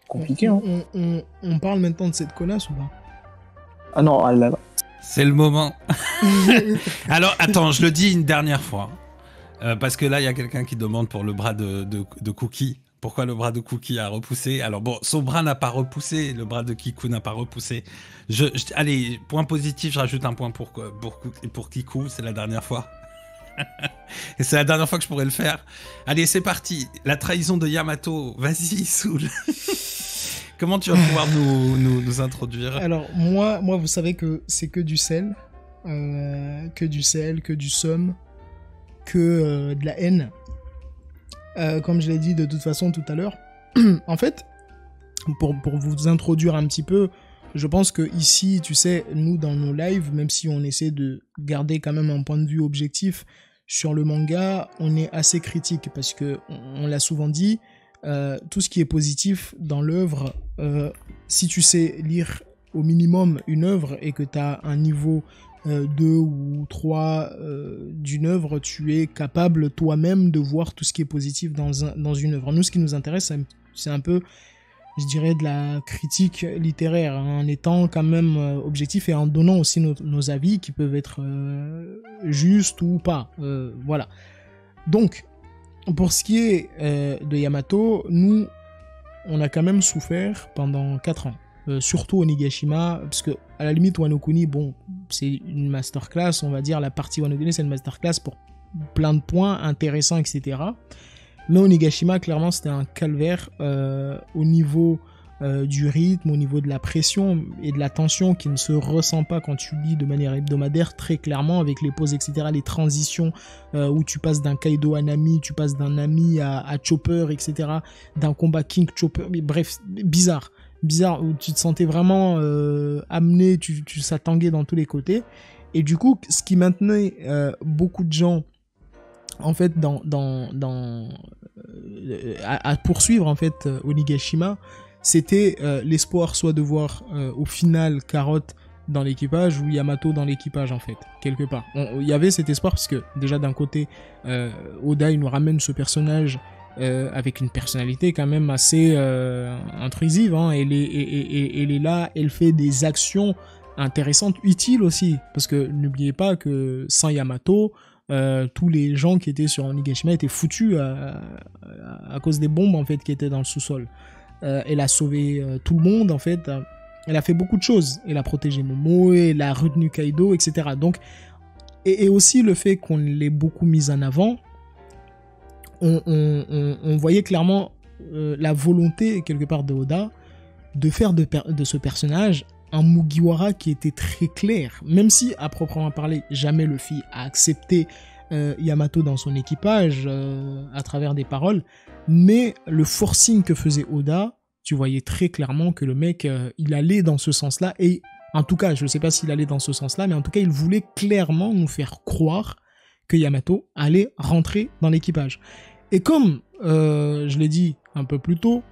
compliqué, hein. On parle maintenant de cette connasse ou pas? Ah non, ah là là. C'est le moment. Alors, attends, je le dis une dernière fois. Parce que là, il y a quelqu'un qui demande pour le bras de Cookie. Pourquoi le bras de Cookie a repoussé? Alors bon, son bras n'a pas repoussé, le bras de Kiku n'a pas repoussé. Allez, point positif, je rajoute un point pour Kiku, c'est la dernière fois. Et c'est la dernière fois que je pourrais le faire. Allez, c'est parti. La trahison de Yamato. Vas-y, Soul. Comment tu vas pouvoir nous introduire? Alors, moi, vous savez que c'est que du sel. Que du sel, que du somme, que de la haine. Comme je l'ai dit de toute façon tout à l'heure. En fait, pour vous introduire un petit peu, je pense que ici, tu sais, nous, dans nos lives, même si on essaie de garder quand même un point de vue objectif sur le manga, on est assez critique parce que on l'a souvent dit, tout ce qui est positif dans l'œuvre, si tu sais lire au minimum une œuvre et que tu as un niveau 2 ou 3 d'une œuvre, tu es capable toi-même de voir tout ce qui est positif dans une œuvre. Nous, ce qui nous intéresse, c'est un peu, je dirais, de la critique littéraire, hein, en étant quand même objectif et en donnant aussi nos avis qui peuvent être justes ou pas. Voilà. Donc, pour ce qui est de Yamato, nous, on a quand même souffert pendant 4 ans. Surtout Onigashima, parce que à la limite Wano Kuni, bon, c'est une masterclass, on va dire, la partie Wano Kuni c'est une masterclass pour plein de points intéressants, etc. Mais Onigashima, clairement, c'était un calvaire au niveau du rythme, au niveau de la pression et de la tension qui ne se ressent pas quand tu lis de manière hebdomadaire, très clairement, avec les pauses, etc., les transitions où tu passes d'un Kaido à Nami, tu passes d'un Nami à Chopper, etc., d'un combat King Chopper, mais bref, bizarre, où tu te sentais vraiment amené, ça tanguait dans tous les côtés. Et du coup, ce qui maintenait beaucoup de gens en fait à poursuivre en fait Onigashima, c'était l'espoir soit de voir au final Carotte dans l'équipage ou Yamato dans l'équipage en fait, quelque part. Il y avait cet espoir parce que déjà d'un côté Oda il nous ramène ce personnage avec une personnalité quand même assez intrusive, hein. Elle est là, elle fait des actions intéressantes, utiles aussi, parce que n'oubliez pas que sans Yamato, tous les gens qui étaient sur Onigashima étaient foutus à cause des bombes en fait qui étaient dans le sous-sol. Elle a sauvé tout le monde en fait, elle a fait beaucoup de choses, elle a protégé Momo, elle a retenu Kaido, etc. Donc, et aussi le fait qu'on l'ait beaucoup mise en avant, on voyait clairement la volonté quelque part de Oda de faire de ce personnage un Mugiwara qui était très clair, même si à proprement parler jamais Luffy a accepté Yamato dans son équipage à travers des paroles, mais le forcing que faisait Oda, tu voyais très clairement que le mec il allait dans ce sens-là, et en tout cas je ne sais pas s'il allait dans ce sens-là, mais en tout cas il voulait clairement nous faire croire que Yamato allait rentrer dans l'équipage. Et comme je l'ai dit un peu plus tôt,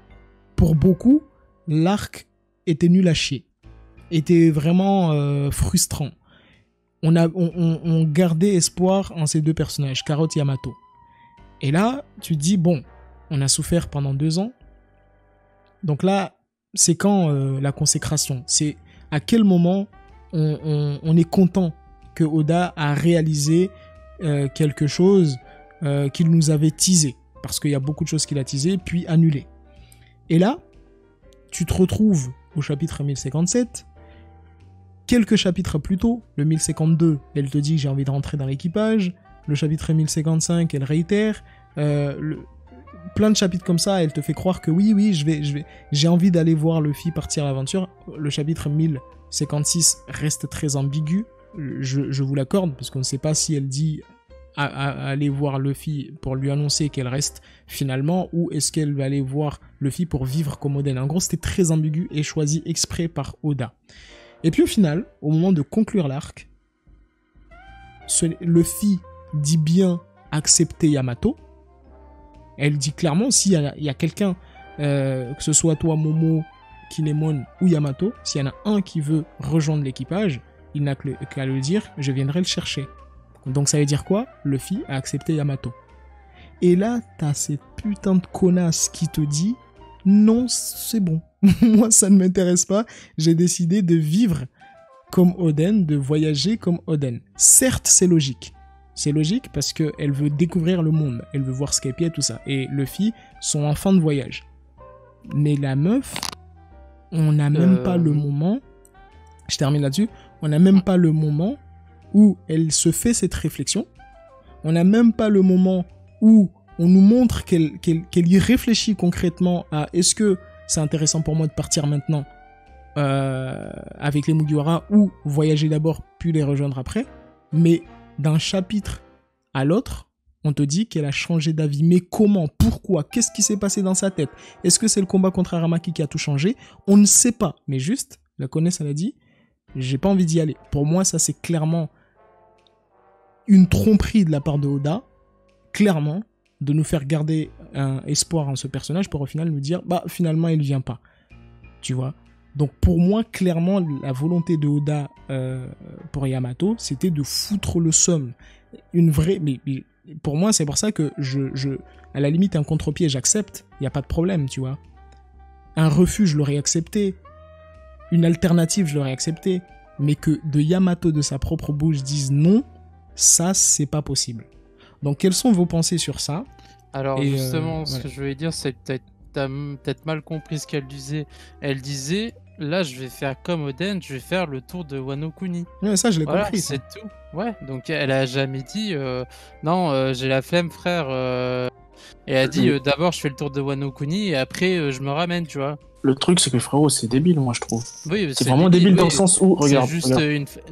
pour beaucoup, l'arc était nul à chier, était vraiment frustrant. On gardait espoir en ces deux personnages, Carotte et Yamato. Et là, tu te dis, bon, on a souffert pendant 2 ans, donc là, c'est quand la consécration? C'est à quel moment on est content que Oda a réalisé quelque chose qu'il nous avait teasé, parce qu'il y a beaucoup de choses qu'il a teasé puis annulé. Et là, tu te retrouves au chapitre 1057, quelques chapitres plus tôt, le 1052, elle te dit que j'ai envie de rentrer dans l'équipage, le chapitre 1055, elle réitère, plein de chapitres comme ça, elle te fait croire que oui, j'ai envie d'aller voir Luffy partir à l'aventure. Le chapitre 1056 reste très ambigu, je vous l'accorde, parce qu'on ne sait pas si elle dit à aller voir Luffy pour lui annoncer qu'elle reste finalement, ou est-ce qu'elle va aller voir Luffy pour vivre comme Oden. En gros, c'était très ambigu et choisi exprès par Oda. Et puis au final, au moment de conclure l'arc, Luffy dit bien accepter Yamato. Elle dit clairement, s'il y a quelqu'un, que ce soit toi, Momo, Kinemon ou Yamato, s'il y en a un qui veut rejoindre l'équipage, il n'a qu'à le dire, je viendrai le chercher. Donc ça veut dire quoi? Luffy a accepté Yamato. Et là, t'as cette putain de connasse qui te dit, non, c'est bon. Moi, ça ne m'intéresse pas. J'ai décidé de vivre comme Oden, de voyager comme Oden. Certes, c'est logique. C'est logique parce qu'elle veut découvrir le monde. Elle veut voir Skypiea, tout ça. Et Luffy sont en fin de voyage. Mais la meuf, on n'a même pas le moment... Je termine là-dessus. On n'a même pas le moment où elle se fait cette réflexion. On n'a même pas le moment où on nous montre qu'elle y réfléchit concrètement à est-ce que c'est intéressant pour moi de partir maintenant avec les Mugiwara ou voyager d'abord puis les rejoindre après. Mais d'un chapitre à l'autre, on te dit qu'elle a changé d'avis. Mais comment? Pourquoi? Qu'est-ce qui s'est passé dans sa tête? Est-ce que c'est le combat contre Aramaki qui a tout changé? On ne sait pas. Mais juste, la connaisse, elle a dit, j'ai pas envie d'y aller. Pour moi, ça c'est clairement une tromperie de la part de Oda. Clairement, de nous faire garder un espoir en ce personnage pour au final nous dire, bah finalement il vient pas. Tu vois? Donc pour moi, clairement, la volonté de Oda pour Yamato, c'était de foutre le seum. Une vraie... Mais pour moi, c'est pour ça que à la limite, un contre-pied, j'accepte. Il n'y a pas de problème, tu vois. Un refus, je l'aurais accepté. Une alternative, je l'aurais accepté. Mais que de Yamato, de sa propre bouche, dise non, ça, c'est pas possible. Donc, quelles sont vos pensées sur ça? Alors, justement, ce voilà. que je voulais dire, c'est que t'as peut-être mal compris ce qu'elle disait. Elle disait, là, je vais faire comme Oden, je vais faire le tour de Wano Kuni. Ouais, ça, je l'ai Voilà, compris. Ça. c'est tout. Ouais, donc elle a jamais dit, non, j'ai la flemme, frère. Elle a dit, d'abord, je fais le tour de Wano Kuni et après, je me ramène, tu vois. Le truc, c'est que frérot, c'est débile, moi, je trouve. Oui, C'est vraiment débile dans le sens où, regarde,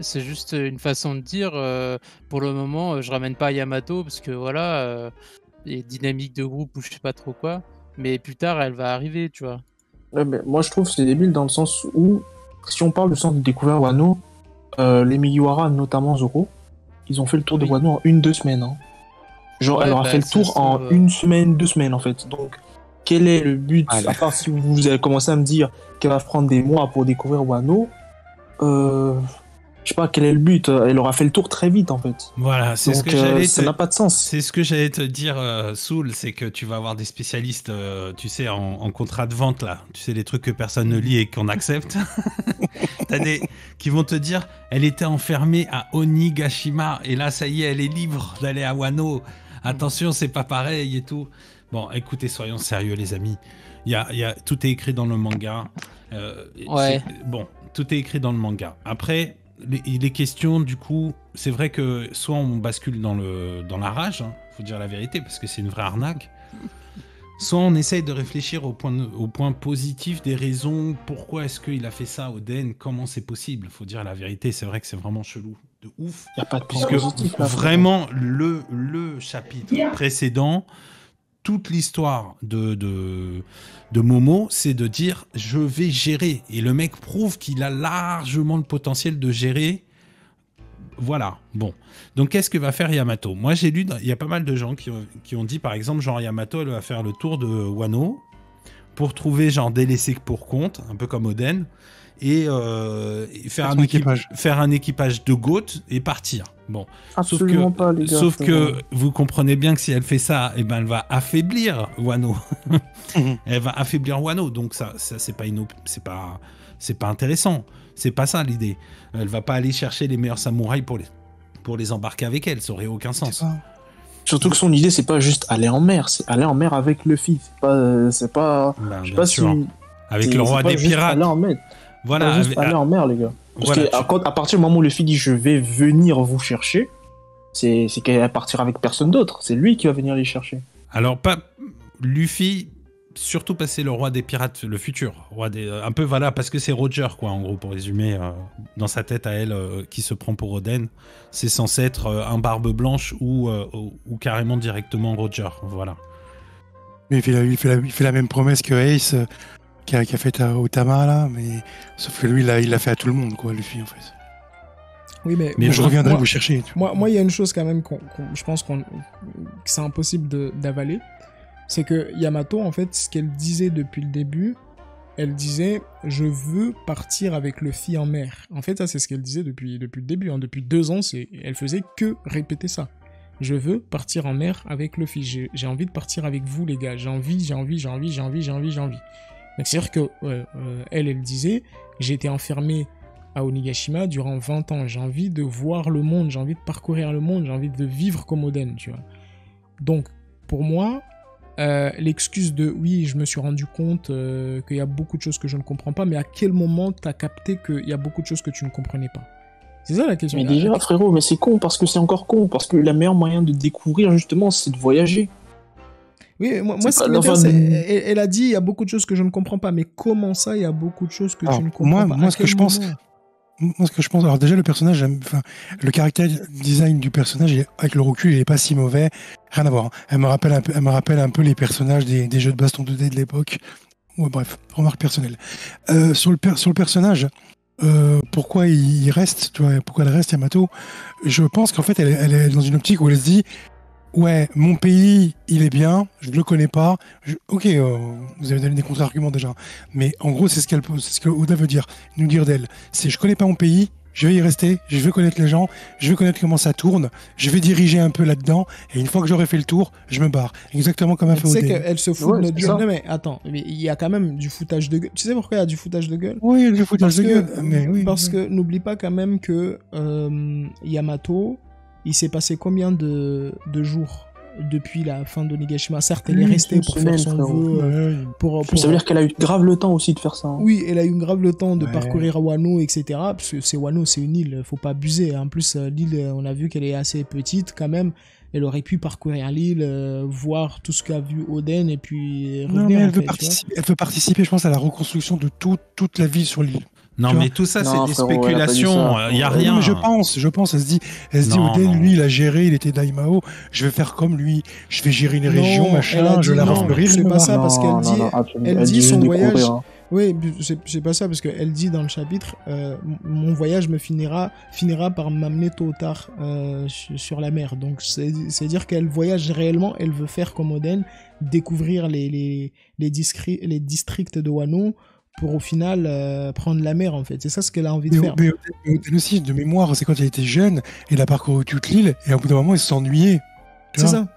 c'est juste une façon de dire, pour le moment, je ramène pas Yamato parce que voilà, les dynamiques de groupe ou je sais pas trop quoi, mais plus tard elle va arriver, tu vois. Ouais, mais moi, je trouve que c'est débile dans le sens où, si on parle du centre de découvert Wano, les Mugiwara, notamment Zoro, ils ont fait le tour de Wano en 1-2 semaines. Hein. Genre, Ouais, elle aura fait le tour en 1 semaine, 2 semaines, en fait. Donc, quel est le but, à part si vous avez commencé à me dire qu'elle va prendre des mois pour découvrir Wano, je sais pas, quel est le but? Elle aura fait le tour très vite, en fait. Voilà, c'est donc, ce que j'allais ça n'a pas de sens. C'est ce que j'allais te dire, Soul, c'est que tu vas avoir des spécialistes, tu sais, en contrat de vente, là. Tu sais, les trucs que personne ne lit et qu'on accepte. T'as des qui vont te dire, elle était enfermée à Onigashima, et là, ça y est, elle est libre d'aller à Wano. Attention, c'est pas pareil et tout. Bon, écoutez, soyons sérieux, les amis. Tout est écrit dans le manga. Ouais. Bon, tout est écrit dans le manga. Après... Les questions, du coup, c'est vrai que soit on bascule dans la rage, hein, faut dire la vérité, parce que c'est une vraie arnaque, soit on essaye de réfléchir au point positif des raisons, pourquoi est-ce qu'il a fait ça, Oden, comment c'est possible, faut dire la vérité, c'est vrai que c'est vraiment chelou, de ouf. Il n'y a pas de point puisque positif, là, vraiment, le chapitre précédent, toute l'histoire de Momo, c'est de dire je vais gérer. Et le mec prouve qu'il a largement le potentiel de gérer. Voilà. Bon. Donc qu'est-ce que va faire Yamato? Moi j'ai lu, il y a pas mal de gens qui ont dit par exemple genre Yamato elle va faire le tour de Wano pour trouver genre des laissés pour compte, un peu comme Oden, et faire un équipage de GOAT et partir. Bon, absolument pas, les gars. Sauf que vous comprenez bien que si elle fait ça, eh ben elle va affaiblir Wano. Elle va affaiblir Wano, donc ça c'est pas intéressant. C'est pas ça l'idée. Elle va pas aller chercher les meilleurs samouraïs pour les embarquer avec elle, ça aurait aucun sens. Surtout que son idée c'est pas juste aller en mer, c'est aller en mer avec Luffy. C'est pas Ben, je sais pas sûr. si avec le roi des pirates. Aller en mer. Voilà, aller en mer, les gars. Parce voilà, que à partir du moment où Luffy dit je vais venir vous chercher, c'est qu'elle va partir avec personne d'autre. C'est lui qui va venir les chercher. Alors pas Luffy, surtout parce que c'est le roi des pirates, le futur roi des, un peu voilà parce que c'est Roger quoi en gros pour résumer dans sa tête à elle qui se prend pour Oden, c'est censé être un barbe blanche ou carrément directement Roger, voilà. Mais il fait la même promesse que Ace. Qui a fait à Otama là, mais sauf que lui il l'a fait à tout le monde quoi, Luffy en fait. Oui, mais je reviendrai vous chercher. Moi, il y a une chose quand même je pense que c'est impossible d'avaler, c'est que Yamato en fait, ce qu'elle disait depuis le début, elle disait je veux partir avec Luffy en mer. En fait, ça c'est ce qu'elle disait depuis le début. Hein. Depuis 2 ans, elle faisait que répéter ça. Je veux partir en mer avec Luffy. J'ai envie de partir avec vous, les gars. J'ai envie. Donc c'est-à-dire que elle disait, j'ai été enfermée à Onigashima durant 20 ans. J'ai envie de voir le monde, j'ai envie de parcourir le monde, j'ai envie de vivre comme Oden, tu vois. Donc, pour moi, l'excuse de oui, je me suis rendu compte qu'il y a beaucoup de choses que je ne comprends pas, mais à quel moment t'as capté qu'il y a beaucoup de choses que tu ne comprenais pas? C'est ça la question. Mais déjà, frérot, mais c'est con, parce que c'est encore con, parce que le meilleur moyen de découvrir, justement, c'est de voyager. Oui, moi ce qui m'intéresse, elle a dit il y a beaucoup de choses que je ne comprends pas, mais comment ça, il y a beaucoup de choses que tu ne comprends pas? Moi, ce que je pense, alors déjà, le personnage, le caractère design du personnage, avec le recul, il est pas si mauvais. Rien à voir. Hein. Elle me rappelle un peu les personnages des jeux de baston 2D de l'époque. Ouais, bref, remarque personnelle. Sur le personnage, pourquoi il reste, tu vois, pourquoi elle reste, Yamato, je pense qu'en fait, elle est dans une optique où elle se dit, ouais, mon pays, il est bien, je ne le connais pas. Ok, vous avez donné des contre-arguments déjà. Mais en gros, c'est ce que Oda veut dire, nous dire d'elle. C'est je connais pas mon pays, je vais y rester, je veux connaître les gens, je veux connaître comment ça tourne, je vais diriger un peu là-dedans, et une fois que j'aurai fait le tour, je me barre. Exactement comme a fait Oda. Tu sais qu'elle se fout de notre gueule. Non mais attends, il y a quand même du foutage de gueule. Tu sais pourquoi il y a du foutage de gueule? Oui, il y a du foutage de gueule. Mais oui, parce que n'oublie pas quand même que Yamato, il s'est passé combien de jours depuis la fin d'Onigashima? Certes, elle est restée pour faire son vœu. Ça veut dire qu'elle a eu grave le temps aussi de faire ça. Hein. Oui, elle a eu grave le temps de parcourir Wano, etc. Parce que Wano, c'est une île, faut pas abuser. En plus, l'île, on a vu qu'elle est assez petite quand même. Elle aurait pu parcourir l'île, voir tout ce qu'a vu Oden et puis revenir. Non, mais elle veut participer, je pense, à la reconstruction de toute la ville sur l'île. Non, mais tout ça, c'est des spéculations. Il n'y a rien. Mais je pense. Elle se dit, Oden, lui, il a géré, il était Daimao. Je vais faire comme lui. Je vais gérer une région, machin. Je vais la refleurir. C'est pas ça, parce qu'elle dit son voyage. Oui, c'est pas ça, parce qu'elle dit dans le chapitre, mon voyage me finira par m'amener tôt ou tard sur la mer. Donc, c'est dire qu'elle voyage réellement, elle veut faire comme Oden, découvrir les districts de Wano, pour au final prendre la mer, en fait. C'est ça ce qu'elle a envie de faire. Mais aussi, de mémoire, c'est quand elle était jeune, elle a parcouru toute l'île, et au bout d'un moment, elle s'ennuyait. C'est ça.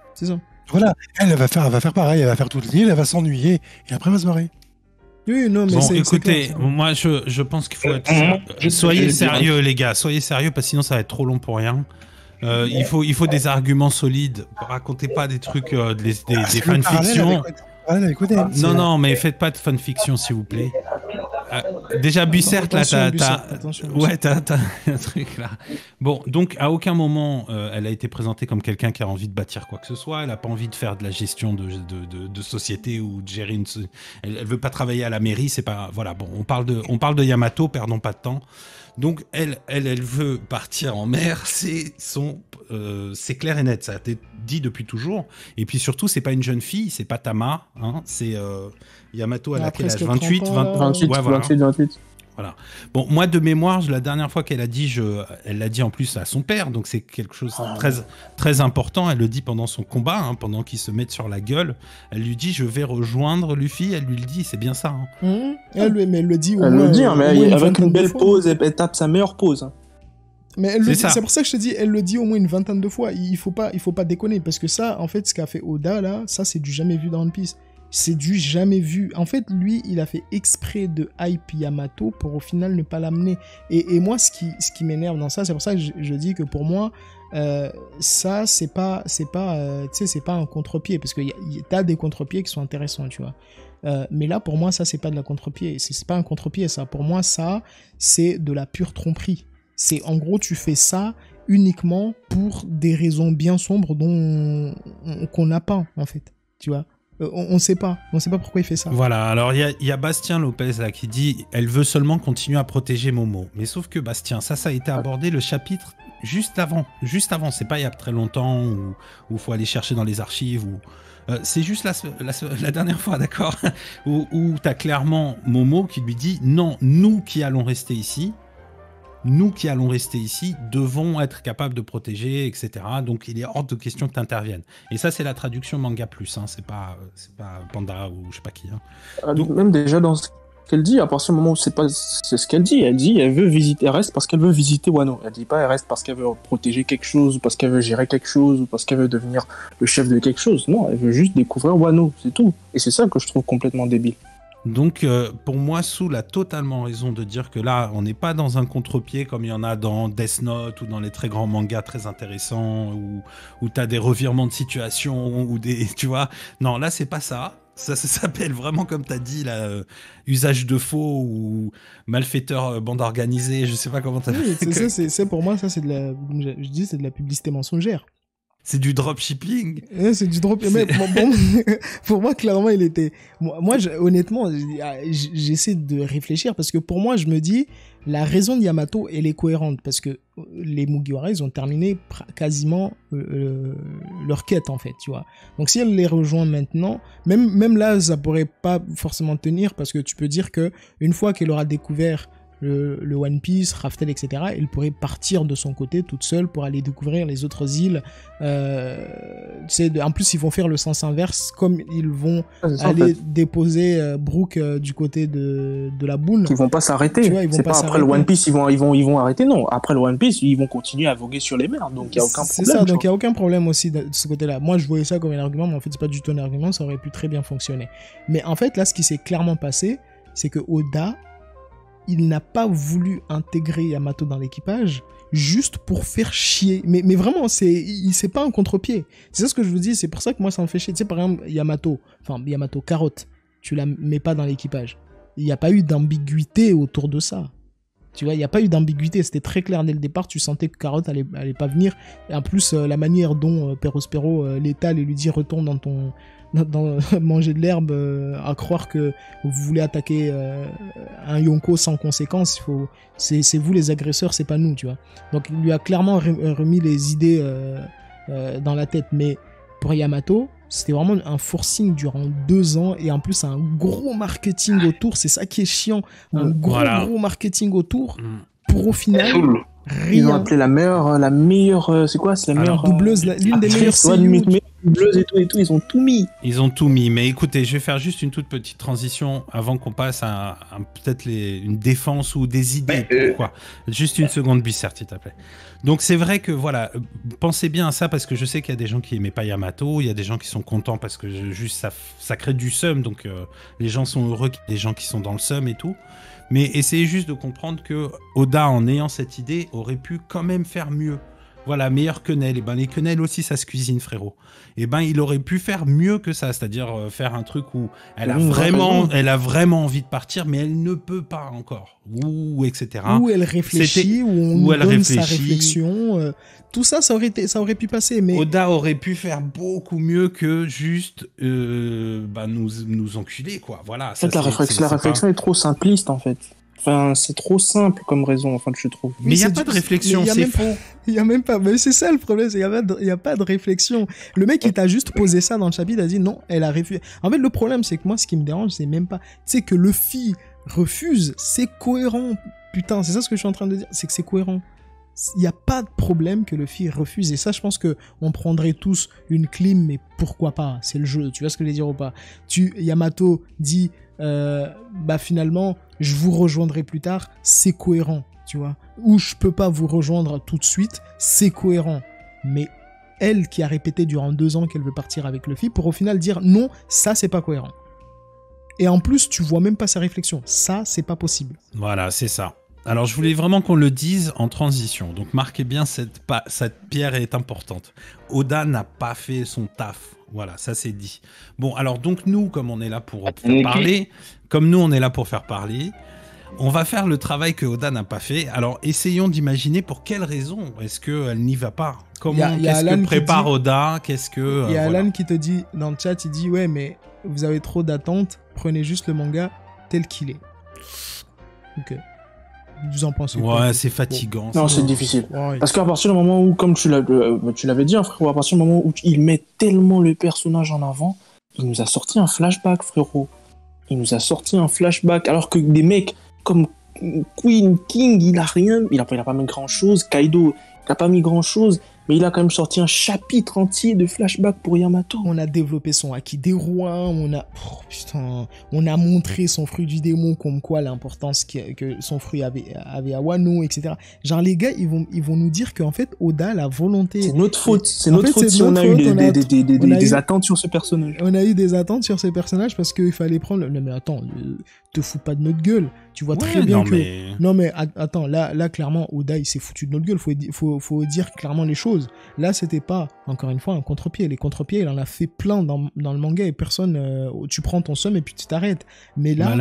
Voilà, elle va faire pareil, elle va faire toute l'île, elle va s'ennuyer, et après elle va se marrer. Oui, non, mais bon, écoutez, moi je pense qu'il faut être... Soyez sérieux, les gars, soyez sérieux, parce que sinon ça va être trop long pour rien. Il faut des arguments solides. Racontez pas des trucs, des fanfictions. Non, mais faites pas de fanfiction, s'il vous plaît. Déjà, Bussert, là, t'as un truc là. Bon, donc à aucun moment elle a été présentée comme quelqu'un qui a envie de bâtir quoi que ce soit. Elle a pas envie de faire de la gestion de société ou de gérer une. Elle veut pas travailler à la mairie. C'est pas voilà. Bon, on parle de Yamato. Perdons pas de temps. Donc elle veut partir en mer, c'est clair et net, ça a été dit depuis toujours. Et puis surtout, c'est pas une jeune fille, c'est pas Tama, hein, c'est Yamato à quel âge, 28, 28. Voilà. Bon, moi de mémoire, la dernière fois qu'elle a dit, elle l'a dit en plus à son père, donc c'est quelque chose de très, très important. Elle le dit pendant son combat, hein, pendant qu'ils se mettent sur la gueule. Elle lui dit, je vais rejoindre Luffy. Elle lui le dit, c'est bien ça. Hein. Elle le dit. Elle le dit, mais avec une belle pause, elle tape sa meilleure pause. Mais c'est pour ça que je te dis, elle le dit au moins une vingtaine de fois. Il faut pas déconner, parce que ça, en fait, ce qu'a fait Oda là, ça c'est du jamais vu dans One Piece. C'est du jamais vu. En fait, lui, il a fait exprès de hype Yamato pour au final ne pas l'amener. Et moi, ce qui m'énerve dans ça, c'est pour ça que je dis que pour moi, ça, c'est pas un contre-pied, parce que t'as des contre-pieds qui sont intéressants, tu vois. Mais là, pour moi, ça, c'est pas de la contre-pied. C'est pas un contre-pied, ça. Pour moi, ça, c'est de la pure tromperie. C'est, en gros, tu fais ça uniquement pour des raisons bien sombres qu'on n'a pas, en fait. Tu vois. On sait pas pourquoi il fait ça. Voilà, alors il y a Bastien Lopez là qui dit elle veut seulement continuer à protéger Momo. Mais sauf que Bastien, ça a été abordé le chapitre juste avant, c'est pas il y a très longtemps où faut aller chercher dans les archives c'est juste la dernière fois, d'accord, où t'as clairement Momo qui lui dit non, nous qui allons rester ici, devons être capables de protéger, etc. Donc, il est hors de question que tu interviennes. Et ça, c'est la traduction manga plus. Hein. C'est pas Panda ou je sais pas qui. Hein. Donc, même déjà dans ce qu'elle dit, à partir du moment où c'est ce qu'elle dit. Elle dit, elle reste parce qu'elle veut visiter Wano. Elle dit pas, elle reste parce qu'elle veut protéger quelque chose, ou parce qu'elle veut gérer quelque chose, ou parce qu'elle veut devenir le chef de quelque chose. Non, elle veut juste découvrir Wano, c'est tout. Et c'est ça que je trouve complètement débile. Donc, pour moi, Soul a totalement raison de dire que là, on n'est pas dans un contre-pied comme il y en a dans Death Note ou dans les très grands mangas très intéressants où tu as des revirements de situation ou des, tu vois. Non, là, c'est pas ça. Ça s'appelle vraiment, comme tu as dit, là, usage de faux ou malfaiteur, bande organisée, je sais pas comment tu as Oui, c'est pour moi, ça, c'est de la, je dis, c'est de la publicité mensongère. C'est du dropshipping. C'est du dropshipping. Mais bon, pour moi, clairement, il était. Honnêtement, j'essaie de réfléchir parce que pour moi, je me dis, la raison de Yamato, elle est cohérente parce que les Mugiwara, ils ont terminé quasiment leur quête, en fait, tu vois. Donc, si elle les rejoint maintenant, même là, ça pourrait pas forcément tenir parce que tu peux dire que une fois qu'elle aura découvert le One Piece, Raftel, etc., elle pourrait partir de son côté toute seule pour aller découvrir les autres îles. En plus, ils vont faire le sens inverse, comme ils vont aller déposer Brook du côté de la boune. Ils vont pas s'arrêter. C'est pas après le One Piece, ils vont arrêter. Non, après le One Piece, ils vont continuer à voguer sur les mers. Donc il y a aucun problème. C'est ça. Donc il y a aucun problème aussi de ce côté-là. Moi, je voyais ça comme un argument, mais en fait, c'est pas du tout un argument. Ça aurait pu très bien fonctionner. Mais en fait, là, ce qui s'est clairement passé, c'est que Oda, il n'a pas voulu intégrer Yamato dans l'équipage juste pour faire chier. Mais vraiment, c'est pas un contre-pied. C'est ça ce que je vous dis, c'est pour ça que moi ça me fait chier. Tu sais, par exemple, Yamato, Carotte, tu la mets pas dans l'équipage. Il n'y a pas eu d'ambiguïté autour de ça. Tu vois, il n'y a pas eu d'ambiguïté, c'était très clair dès le départ, tu sentais que Carotte allait pas venir. Et en plus, la manière dont Perospero l'étale et lui dit retourne dans manger de l'herbe, à croire que vous voulez attaquer un Yonko sans conséquence, c'est vous les agresseurs, c'est pas nous, tu vois. Donc il lui a clairement remis les idées dans la tête, mais pour Yamato, c'était vraiment un forcing durant 2 ans et en plus un gros marketing autour, c'est ça qui est chiant, un gros marketing autour pour au final rien. Ils ont appelé la meilleure, c'est quoi, c'est la meilleure doubleuse, l'une des meilleures doubleuse et tout, ils ont tout mis. Ils ont tout mis, mais écoutez, je vais faire juste une toute petite transition avant qu'on passe à peut-être une défense ou des idées. Pourquoi juste une seconde, Bissert, s'il te plaît. Donc c'est vrai que voilà, pensez bien à ça parce que je sais qu'il y a des gens qui aimaient pas Yamato, il y a des gens qui sont contents parce que juste ça crée du seum, donc les gens sont heureux, des gens qui sont dans le seum et tout. Mais essayez juste de comprendre que Oda, en ayant cette idée, aurait pu quand même faire mieux. Voilà, meilleur quenelle. Et ben les quenelles aussi, ça se cuisine, frérot. Et ben il aurait pu faire mieux que ça, c'est-à-dire faire un truc où elle a vraiment envie de partir, mais elle ne peut pas encore, ou etc. Où elle réfléchit, où elle donne sa réflexion. Tout ça, ça aurait pu passer. Mais Oda aurait pu faire beaucoup mieux que juste nous enculer, quoi. Voilà. En fait, la réflexion est trop simpliste, en fait. Enfin, c'est trop simple comme raison, enfin, je trouve. Mais il n'y a pas de réflexion, c'est faux. Il n'y a même pas. Mais c'est ça le problème, il n'y a pas de réflexion. Le mec, il t'a juste posé ça dans le chapitre, il a dit non, elle a refusé. En fait, le problème, c'est que moi, ce qui me dérange, c'est même pas. Tu sais, que Luffy refuse, c'est cohérent. Putain, c'est ça ce que je suis en train de dire, c'est que c'est cohérent. Il n'y a pas de problème que Luffy refuse. Et ça, je pense qu'on prendrait tous une clim, mais pourquoi pas? C'est le jeu, tu vois ce que je veux dire ou pas? Yamato dit, finalement, je vous rejoindrai plus tard, c'est cohérent, tu vois. Ou je peux pas vous rejoindre tout de suite, c'est cohérent. Mais elle qui a répété durant 2 ans qu'elle veut partir avec Luffy, pour au final dire non, ça c'est pas cohérent. Et en plus, tu vois même pas sa réflexion. Ça, c'est pas possible. Voilà, c'est ça. Alors, je voulais vraiment qu'on le dise en transition. Donc, marquez bien, cette pierre est importante. Oda n'a pas fait son taf. Voilà, ça c'est dit. Bon, alors donc nous, comme on est là pour faire parler, on va faire le travail que Oda n'a pas fait. Alors, essayons d'imaginer pour quelle raison est-ce qu'elle n'y va pas. Qu'est-ce que prépare Oda? Il y a Alan qui te dit, dans le chat, il dit, ouais, mais vous avez trop d'attentes, prenez juste le manga tel qu'il est. Ok. Vous en pensez quoi? Ouais, c'est fatigant. Non, c'est difficile. Ouais. Parce qu'à partir du moment où, comme tu l'avais dit, hein, frérot, à partir du moment où il met tellement le personnage en avant, il nous a sorti un flashback, frérot. Il nous a sorti un flashback, alors que des mecs comme Queen, King, il a pas mis grand-chose. Kaido, il a pas mis grand-chose. mais il a quand même sorti un chapitre entier de flashback pour Yamato. On a développé son Haki des rois, on a montré son fruit du démon, comme quoi l'importance que son fruit avait à Wano, etc. Genre, les gars, ils vont nous dire qu'en fait, Oda, la volonté... C'est notre faute, si on a eu des attentes sur ce personnage. On a eu des attentes sur ce personnage parce qu'il fallait prendre... Non mais attends, te fous pas de notre gueule. Tu vois très bien que... Non mais attends, là clairement, Oda, il s'est foutu de notre gueule. Faut dire clairement les choses. Là, c'était pas, encore une fois, un contre-pied. Les contre-pieds, il en a fait plein dans le manga et personne... tu prends ton somme et puis tu t'arrêtes. Mais là...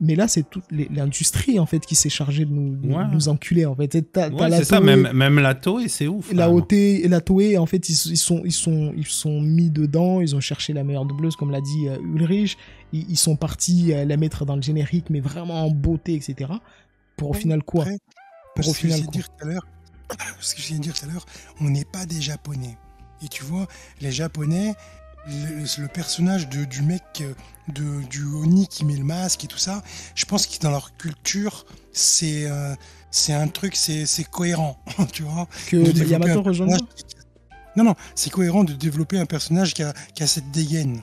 Mais là, c'est toute l'industrie, en fait, qui s'est chargée de nous enculer, en fait. C'est ça, même la Toei, c'est ouf. La Toei, en fait, ils sont mis dedans, ils ont cherché la meilleure doubleuse, comme l'a dit Ulrich. Ils sont partis la mettre dans le générique, mais vraiment en beauté, etc. Pour au final quoi? Parce que je viens de dire tout à l'heure, on n'est pas des Japonais. Et tu vois, les Japonais... Le personnage du mec du Oni qui met le masque et tout ça, je pense que dans leur culture c'est un truc, c'est cohérent, tu vois, que Yamato rejoint. Non, c'est cohérent de développer un personnage qui a cette dégaine,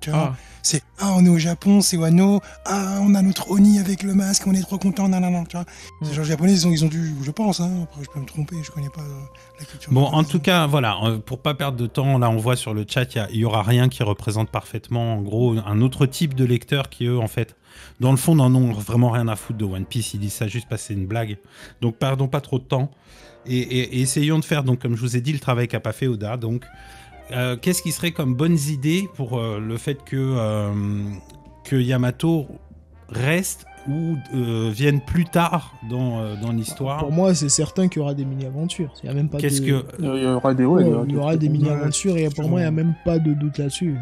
tu vois. C'est on est au Japon, c'est Wano, on a notre Oni avec le masque, on est trop content, non, tu vois. Les gens japonais, ils ont dû, je pense, après je peux me tromper, je connais pas la culture. Bon, en tout cas, voilà, pour pas perdre de temps, là on voit sur le chat, il y aura rien qui représente parfaitement, en gros, un autre type de lecteurs qui eux, en fait, dans le fond, n'en ont vraiment rien à foutre de One Piece. Ils disent ça juste parce que c'est une blague. Donc perdons pas trop de temps et essayons de faire, donc comme je vous ai dit, le travail qu'a pas fait Oda, donc. Qu'est-ce qui serait comme bonnes idées pour le fait que Yamato reste ou vienne plus tard dans l'histoire? Pour moi, c'est certain qu'il y aura des mini-aventures. Il y a même pas il y aura des mini-aventures et pour moi, il n'y a même pas de doute là-dessus.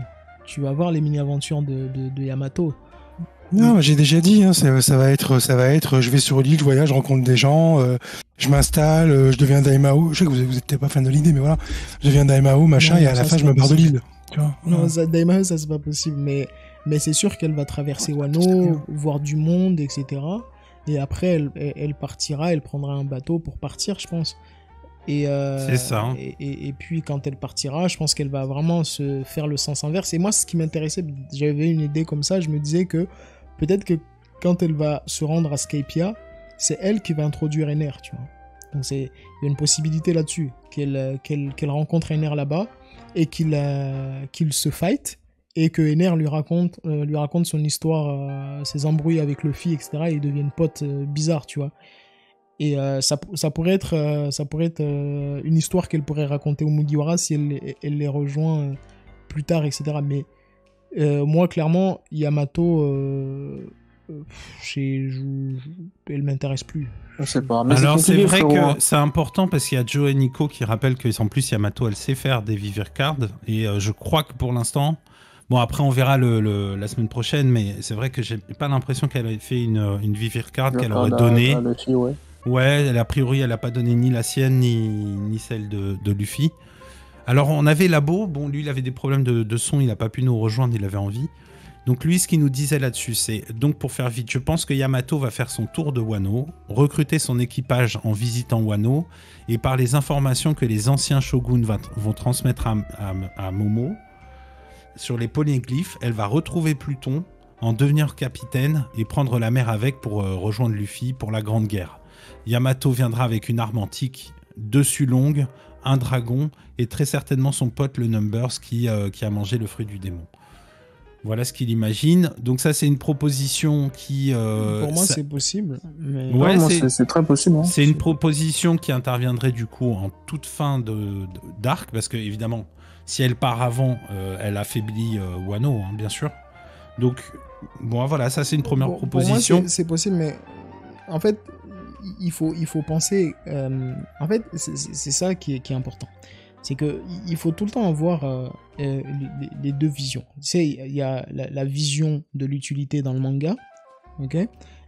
Tu vas voir les mini-aventures de Yamato. Non, j'ai déjà dit, ça va être, je vais sur l'île, je voyage, je rencontre des gens, je m'installe, je deviens Daimao. Je sais que vous n'êtes pas fan de l'idée, mais voilà, je deviens Daimao, machin, non, et à la fin, je me barre de l'île. Tu vois, non, Daimao, ça, c'est pas possible, mais c'est sûr qu'elle va traverser Wano, voir du monde, etc. Et après, elle partira, elle prendra un bateau pour partir, je pense. C'est ça. Et puis, quand elle partira, je pense qu'elle va vraiment se faire le sens inverse. Et moi, ce qui m'intéressait, j'avais une idée comme ça, je me disais que peut-être que quand elle va se rendre à Skypiea, c'est elle qui va introduire Ener, tu vois. Donc il y a une possibilité là-dessus, qu'elle rencontre Ener là-bas et qu'il se fight et que Ener lui raconte son histoire, ses embrouilles avec Luffy, etc. Et ils deviennent potes bizarres, tu vois. Et ça pourrait être une histoire qu'elle pourrait raconter au Mugiwara si elle les rejoint plus tard, etc. Mais moi, clairement, Yamato, elle m'intéresse plus. Je sais pas. Mais alors, c'est vrai que c'est important parce qu'il y a Joe et Nico qui rappellent qu'en plus, Yamato, elle sait faire des Vivre Cards. Et je crois que pour l'instant... Bon, après, on verra la semaine prochaine, mais c'est vrai que j'ai pas l'impression qu'elle ait fait une Vivre Card qu'elle aurait donnée. Ouais, a priori, elle n'a pas donné ni la sienne, ni celle de Luffy. Alors, on avait Labo. Bon, lui, il avait des problèmes de son. Il n'a pas pu nous rejoindre. Il avait envie. Donc, lui, ce qu'il nous disait là-dessus, c'est... Donc, pour faire vite, je pense que Yamato va faire son tour de Wano, recruter son équipage en visitant Wano, et par les informations que les anciens shoguns vont transmettre à Momo, sur les polyglyphes, elle va retrouver Pluton, en devenir capitaine, et prendre la mer avec pour rejoindre Luffy pour la Grande Guerre. Yamato viendra avec une arme antique, dessus longue, un dragon, et très certainement son pote le Numbers qui a mangé le fruit du démon. Voilà ce qu'il imagine. Donc ça, c'est une proposition qui... Pour moi, c'est possible. Mais... Ouais, c'est très possible. Hein. C'est une proposition qui interviendrait du coup en toute fin d'arc, parce que évidemment, si elle part avant, elle affaiblit Wano, hein, bien sûr. Donc, bon, voilà, ça c'est une première proposition. Pour moi, c'est possible, mais en fait, il faut penser... en fait, c'est ça qui est important. C'est qu'il faut tout le temps avoir les deux visions. Tu sais, il y a la vision de l'utilité dans le manga, ok,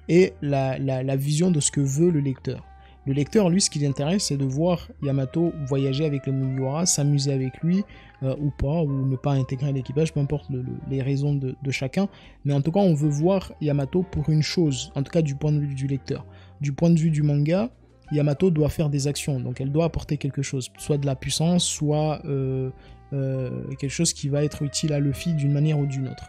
et la vision de ce que veut le lecteur. Le lecteur, lui, ce qui l'intéresse, c'est de voir Yamato voyager avec le Mugiwara, s'amuser avec lui, ou pas, ou ne pas intégrer l'équipage, peu importe les raisons de chacun. Mais en tout cas, on veut voir Yamato pour une chose, en tout cas du point de vue du lecteur. Du point de vue du manga, Yamato doit faire des actions, donc elle doit apporter quelque chose, soit de la puissance, soit quelque chose qui va être utile à Luffy d'une manière ou d'une autre.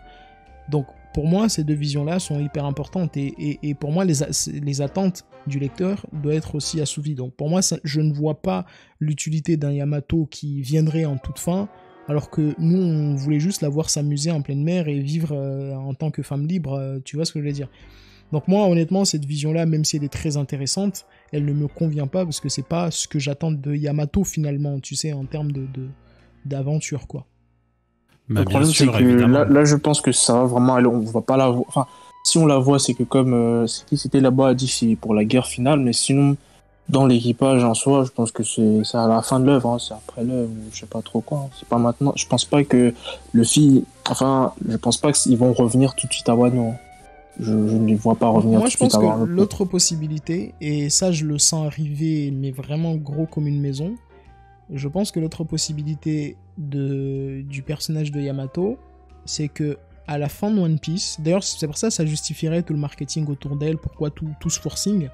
Donc pour moi, ces deux visions-là sont hyper importantes, et pour moi, les attentes du lecteur doivent être aussi assouvies. Donc pour moi, je ne vois pas l'utilité d'un Yamato qui viendrait en toute fin, alors que nous, on voulait juste la voir s'amuser en pleine mer et vivre en tant que femme libre, tu vois ce que je veux dire. Donc moi, honnêtement, cette vision-là, même si elle est très intéressante, elle ne me convient pas, parce que c'est pas ce que j'attends de Yamato, finalement, tu sais, en termes d'aventure, quoi. Le problème, c'est que là, je pense que ça va vraiment aller, on va pas la voir. Enfin, si on la voit, c'est que comme c'était là-bas, a dit c'est pour la guerre finale, mais sinon, dans l'équipage en soi, je pense que c'est à la fin de l'œuvre, hein, c'est après l'œuvre, je sais pas trop quoi, hein, c'est pas maintenant. Je pense pas que je pense pas qu'ils vont revenir tout de suite à Wano. Je ne les vois pas revenir tout de suite à Wano. Moi, je pense que l'autre possibilité, et ça, je le sens arriver, mais vraiment gros comme une maison. Je pense que l'autre possibilité du personnage de Yamato, c'est que à la fin de One Piece, d'ailleurs c'est pour ça que ça justifierait tout le marketing autour d'elle, pourquoi tout ce forcing.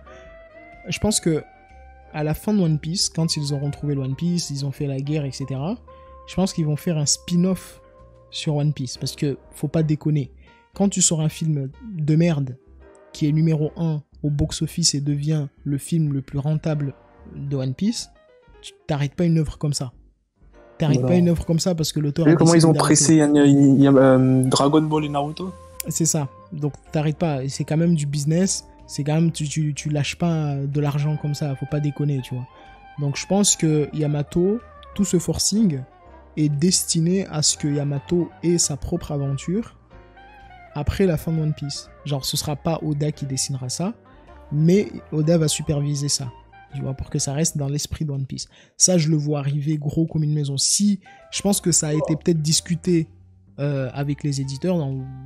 Je pense que à la fin de One Piece, quand ils auront trouvé le One Piece, ils ont fait la guerre, etc., je pense qu'ils vont faire un spin-off sur One Piece, parce que faut pas déconner. Quand tu sors un film de merde qui est numéro 1 au box-office et devient le film le plus rentable de One Piece, tu t'arrêtes pas une œuvre comme ça. T'arrêtes pas une œuvre comme ça parce que l'auteur... Comment ils ont pressé Dragon Ball et Naruto? C'est ça. Donc t'arrêtes pas. C'est quand même du business. C'est quand même... Tu lâches pas de l'argent comme ça. Faut pas déconner, tu vois. Donc je pense que Yamato, tout ce forcing est destiné à ce que Yamato ait sa propre aventure après la fin de One Piece. Genre, ce sera pas Oda qui dessinera ça, mais Oda va superviser ça. Tu vois, pour que ça reste dans l'esprit de One Piece. Ça, je le vois arriver gros comme une maison. Si, je pense que ça a été peut-être discuté avec les éditeurs.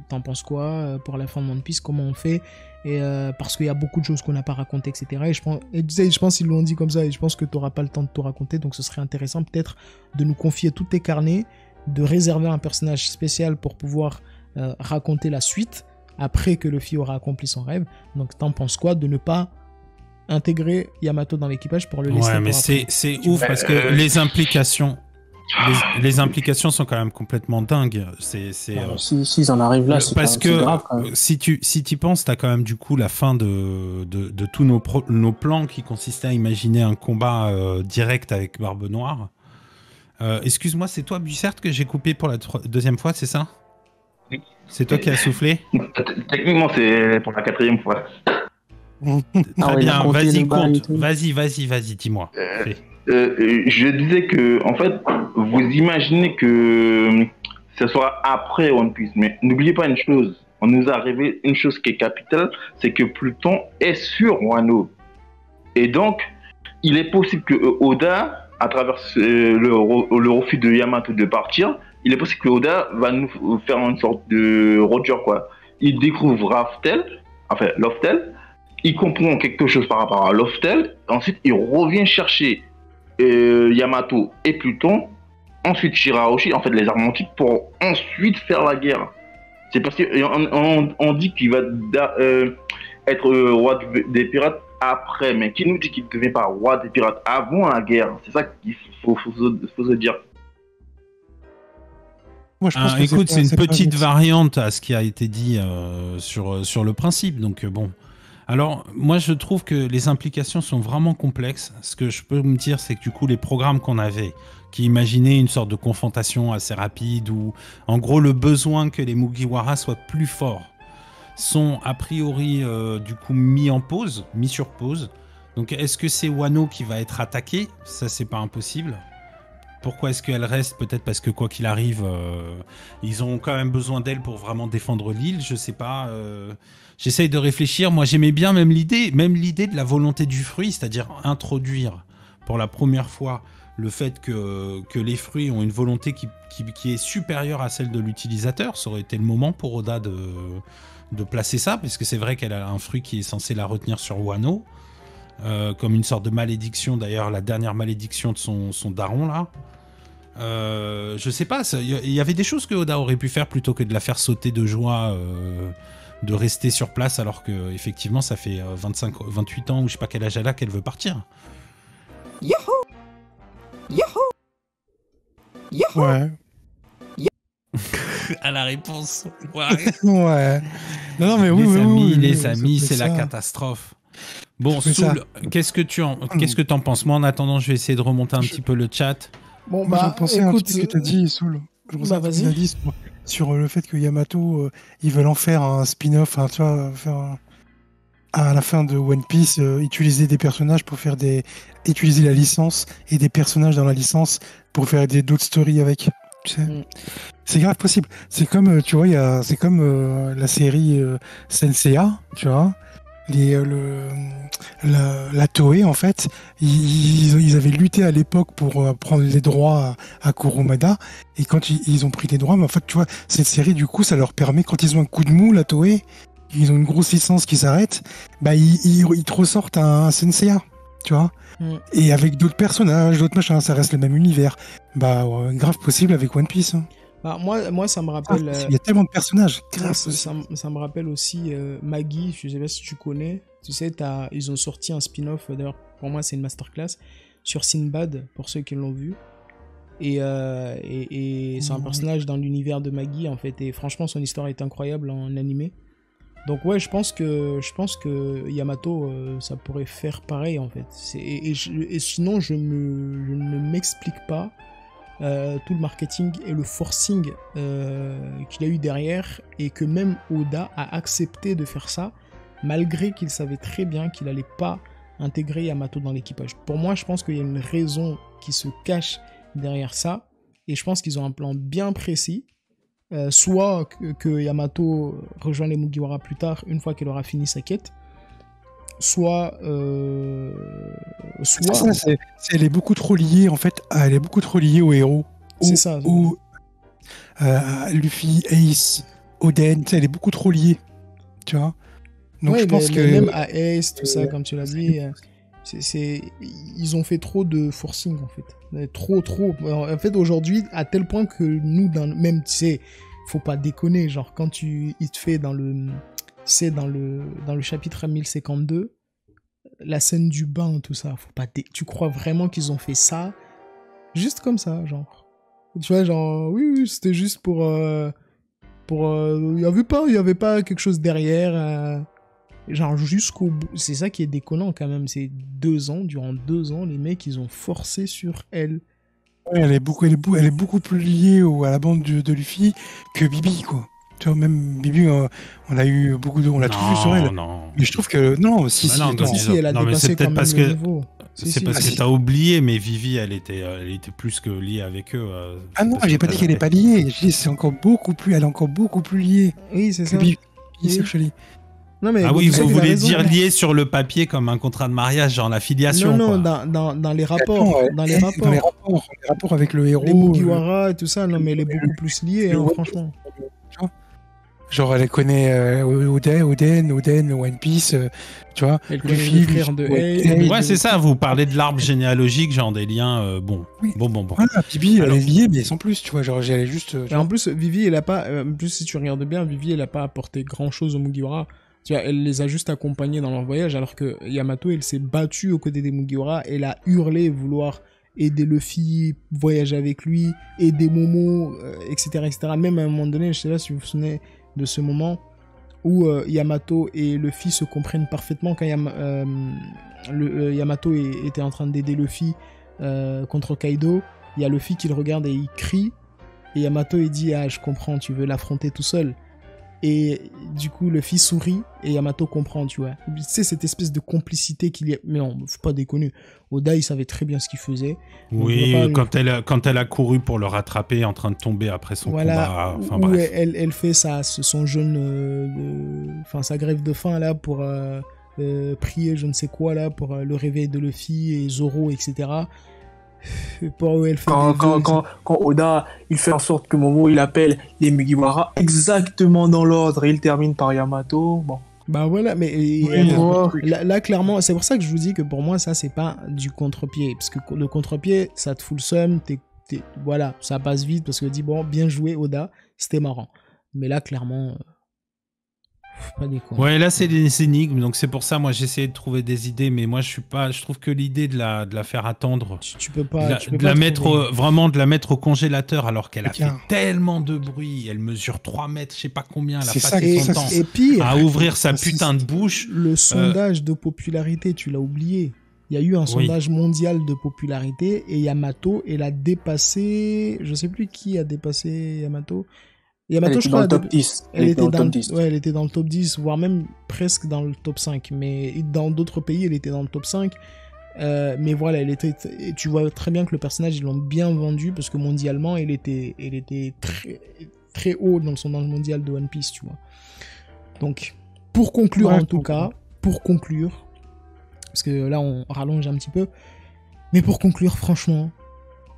T'en penses quoi pour la fin de One Piece? Comment on fait? Et parce qu'il y a beaucoup de choses qu'on n'a pas racontées, etc. Et je pense qu'ils l'ont dit comme ça. Et je pense que tu n'auras pas le temps de tout raconter. Donc, ce serait intéressant peut-être de nous confier tous tes carnets, de réserver un personnage spécial pour pouvoir raconter la suite après que Luffy aura accompli son rêve. Donc, t'en penses quoi de ne pas intégrer Yamato dans l'équipage pour le laisser? Ouais, mais c'est ouf parce que les implications sont quand même complètement dingues. S'ils en arrivent là, c'est parce que grave, si tu penses, t'as quand même du coup la fin de tous nos plans qui consistaient à imaginer un combat direct avec Barbe Noire. Excuse-moi, c'est toi, Buissert, que j'ai coupé pour la deuxième fois, c'est ça? Oui. C'est toi qui as soufflé? Techniquement, c'est pour la quatrième fois. Très bien, vas-y, compte. Vas-y, dis-moi. Je disais que, en fait, vous imaginez que ce soit après One Piece, mais n'oubliez pas une chose. On nous a révélé une chose qui est capitale, c'est que Pluton est sur Wano. Et donc, il est possible que Oda, à travers le refus de Yamato de partir, il est possible que Oda va nous faire une sorte de Roger, quoi. Il découvre Loftel, il comprend quelque chose par rapport à Loftel, ensuite il revient chercher Yamato et Pluton, ensuite Shirahoshi, en fait les armes antiques, pour ensuite faire la guerre. C'est parce qu'on dit qu'il va être roi des pirates après, mais qui nous dit qu'il ne devient pas roi des pirates avant la guerre? C'est ça qu'il faut se dire. Moi, je pense que écoute, c'est une petite variante à ce qui a été dit sur le principe, donc bon. Alors, moi, je trouve que les implications sont vraiment complexes. Ce que je peux me dire, c'est que du coup, les programmes qu'on avait, qui imaginaient une sorte de confrontation assez rapide, ou en gros, le besoin que les Mugiwara soient plus forts, sont a priori, du coup, mis sur pause. Donc, est-ce que c'est Wano qui va être attaqué? Ça, c'est pas impossible. Pourquoi est-ce qu'elle reste? Peut-être parce que quoi qu'il arrive, ils ont quand même besoin d'elle pour vraiment défendre l'île. Je sais pas. J'essaye de réfléchir. Moi, j'aimais bien même l'idée de la volonté du fruit, c'est-à-dire introduire pour la première fois le fait que les fruits ont une volonté qui est supérieure à celle de l'utilisateur. Ça aurait été le moment pour Oda de placer ça, parce que c'est vrai qu'elle a un fruit qui est censé la retenir sur Wano. Comme une sorte de malédiction, d'ailleurs la dernière malédiction de son daron là. Je sais pas, il y avait des choses que Oda aurait pu faire plutôt que de la faire sauter de joie de rester sur place alors que effectivement ça fait 28 ans ou je sais pas quel âge elle a qu'elle veut partir. Yahoo! Yahoo! Yahoo! Ouais. À la réponse. Ouais. Ouais. Non, mais Les amis, c'est la catastrophe. Bon, Soul, qu'est-ce que t'en penses? Moi, en attendant, je vais essayer de remonter un petit peu le chat. Bon, bah, je pensais à un truc que t'as dit, Soul. Je pensais à un truc que t'as dit sur le fait que Yamato, ils veulent en faire un spin-off, hein, tu vois, à la fin de One Piece, utiliser des personnages pour faire utiliser la licence et des personnages dans la licence pour faire d'autres stories avec. Tu sais. C'est grave possible. C'est comme, tu vois, c'est comme la série Senseiya, tu vois. La Toei, en fait, ils avaient lutté à l'époque pour prendre les droits à Kurumada. Et quand ils ont pris les droits, mais en fait, tu vois, cette série, du coup, ça leur permet, quand ils ont un coup de mou, la Toei, ils ont une grosse licence qui s'arrête, bah, ils te ressortent un Senseiya, tu vois. Et avec d'autres personnages, d'autres machins, ça reste le même univers. Bah, grave possible avec One Piece. Hein. Bah, moi, ça me rappelle. Il y a tellement de personnages. Ça me rappelle aussi Maggie, je sais pas si tu connais. Tu sais, ils ont sorti un spin-off, d'ailleurs, pour moi, c'est une masterclass, sur Sinbad, pour ceux qui l'ont vu. Et c'est un personnage dans l'univers de Maggie, en fait. Et franchement, son histoire est incroyable en animé. Donc ouais, je pense que Yamato, ça pourrait faire pareil, en fait. Et sinon, je ne m'explique pas tout le marketing et le forcing qu'il a eu derrière, et que même Oda a accepté de faire ça, malgré qu'il savait très bien qu'il n'allait pas intégrer Yamato dans l'équipage. Pour moi, je pense qu'il y a une raison qui se cache derrière ça, et je pense qu'ils ont un plan bien précis. Soit que Yamato rejoigne les Mugiwara plus tard, une fois qu'il aura fini sa quête, soit elle est beaucoup trop liée, en fait, elle est beaucoup trop liée au héros. C'est ça. Luffy, Ace, Oden, elle est beaucoup trop liée, tu vois. Donc ouais, je pense que même à Ace, tout ça, comme tu l'as dit, ils ont fait trop de forcing, en fait. Trop. En fait, aujourd'hui, à tel point que nous, même, tu sais, faut pas déconner, genre, quand il te fait dans le chapitre 1052, la scène du bain, tout ça, faut pas tu crois vraiment qu'ils ont fait ça juste comme ça, genre. Tu vois, genre, oui, c'était juste il y avait pas quelque chose derrière, genre jusqu'au bout. C'est ça qui est déconnant quand même, c'est durant 2 ans, les mecs, ils ont forcé sur elle. Ouais, elle est beaucoup plus liée à la bande de Luffy que Bibi, quoi. Tu vois, même Bibi, on l'a tout vu sur elle. Non. Mais je trouve que si, elle a dépassé quand même le niveau. C'est parce que t'as oublié, mais Vivi, elle était plus que liée avec eux. Ah non, j'ai pas dit qu'elle est pas liée. J'ai dit elle est encore beaucoup plus liée. Oui, c'est ça. Bibi, oui. Non, mais oui, vous voulez dire lié sur le papier comme un contrat de mariage, genre la filiation. Non, quoi. dans les rapports. Dans les rapports avec le héros. Les Mugiwara et tout ça, non, mais elle est beaucoup plus liée, hein, franchement. Genre, elle connaît Oden, One Piece, tu vois. Elle connaît les frères de Ace. Ouais, c'est ça, vous parlez de l'arbre généalogique, genre des liens, bon. Oui. Bon. Voilà, Bibi, elle est liée, mais sans plus, tu vois. Genre, elle est juste. Et en plus, Vivi, elle a pas. En plus, si tu regardes bien, Vivi, elle a pas apporté grand chose aux Mugiwara. Tu vois, elle les a juste accompagnés dans leur voyage, alors que Yamato, elle s'est battue aux côtés des Mugiwara, elle a hurlé vouloir aider Luffy, voyager avec lui, aider Momo, etc., etc. Même à un moment donné, je sais pas si vous vous souvenez de ce moment où Yamato et Luffy se comprennent parfaitement quand Yamato était en train d'aider Luffy contre Kaido. Il y a Luffy qui le regarde et il crie, et Yamato il dit « Ah, je comprends, tu veux l'affronter tout seul ». Et du coup, Luffy sourit et Yamato comprend, tu vois. Tu sais, cette espèce de complicité qu'il y a. Mais non, faut pas déconner. Oda, il savait très bien ce qu'il faisait. Oui, quand elle a couru pour le rattraper en train de tomber après son combat. Enfin, bref. Elle fait son jeûne, sa grève de faim là pour prier je ne sais quoi là pour le réveil de Luffy et Zoro, etc. Quand Oda il fait en sorte que Momo il appelle les Mugiwara exactement dans l'ordre et il termine par Yamato, bon. Bah voilà, mais là clairement, c'est pour ça que je vous dis que pour moi ça c'est pas du contre-pied, parce que le contre-pied ça te fout le seum, voilà, ça passe vite parce que dis bon, bien joué Oda, c'était marrant. Mais là clairement Pas déconner. Ouais, là c'est des énigmes, donc c'est pour ça moi j'essayais de trouver des idées, mais moi je trouve que l'idée de la faire attendre, Tu peux pas. tu peux de pas la mettre trouver. vraiment de la mettre au congélateur alors qu'elle a fait Tiens. tellement de bruit, elle mesure 3 mètres, je sais pas combien, elle a C'est ça, passé Et, son temps et pire, à ouvrir sa c'est- putain de bouche. le sondage de popularité, tu l'as oublié. Il y a eu un sondage mondial de popularité et Yamato, elle a dépassé. Je sais plus qui a dépassé Yamato. Elle Yamato, était je dans crois, le top 10. elle était dans le dans, top 10. ouais, elle était dans le top 10, voire même presque dans le top 5. Mais dans d'autres pays, elle était dans le top 5. Mais voilà, elle était, et tu vois très bien que le personnage, ils l'ont bien vendu parce que mondialement, elle était très, très haut dans le sondage mondial de One Piece, tu vois. Donc, pour conclure Ouais, en je tout comprends. cas, pour conclure, parce que là, on rallonge un petit peu, mais pour conclure, franchement,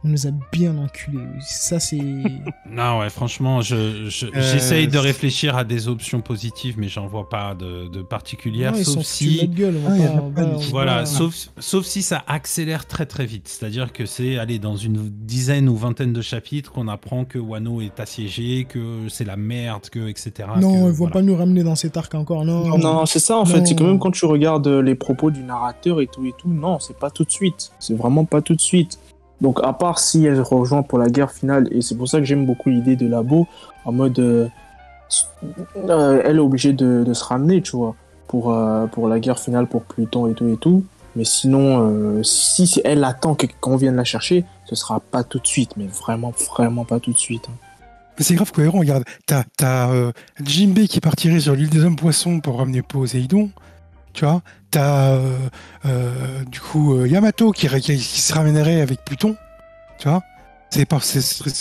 on nous a bien enculés. Ça, c'est... Non, ouais, franchement, j'essaye de réfléchir à des options positives, mais j'en vois pas de particulières, Non, ils sont sauf foutus de si... notre gueule. Ah, y a On pas va- de- on va- Voilà, on va- sauf si ça accélère très très vite. C'est-à-dire que c'est aller dans une dizaine ou vingtaine de chapitres qu'on apprend que Wano est assiégé, que c'est la merde, que etc. Non, que, ils vont pas nous ramener dans cet arc encore, non. Non, c'est ça en Non. fait. C'est que même quand tu regardes les propos du narrateur et tout, non, c'est pas tout de suite. C'est vraiment pas tout de suite. Donc, à part si elle rejoint pour la guerre finale, et c'est pour ça que j'aime beaucoup l'idée de Labo, en mode. Elle est obligée de se ramener, tu vois, pour la guerre finale, pour Pluton et tout et tout. Mais sinon, si elle attend qu'on vienne la chercher, ce sera pas tout de suite, mais vraiment, vraiment pas tout de suite. Hein. Mais c'est grave cohérent, regarde. T'as Jinbei qui partirait sur l'île des hommes poissons pour ramener Poséidon. Tu vois, t'as du coup Yamato qui se ramènerait avec Pluton. Tu vois, c'est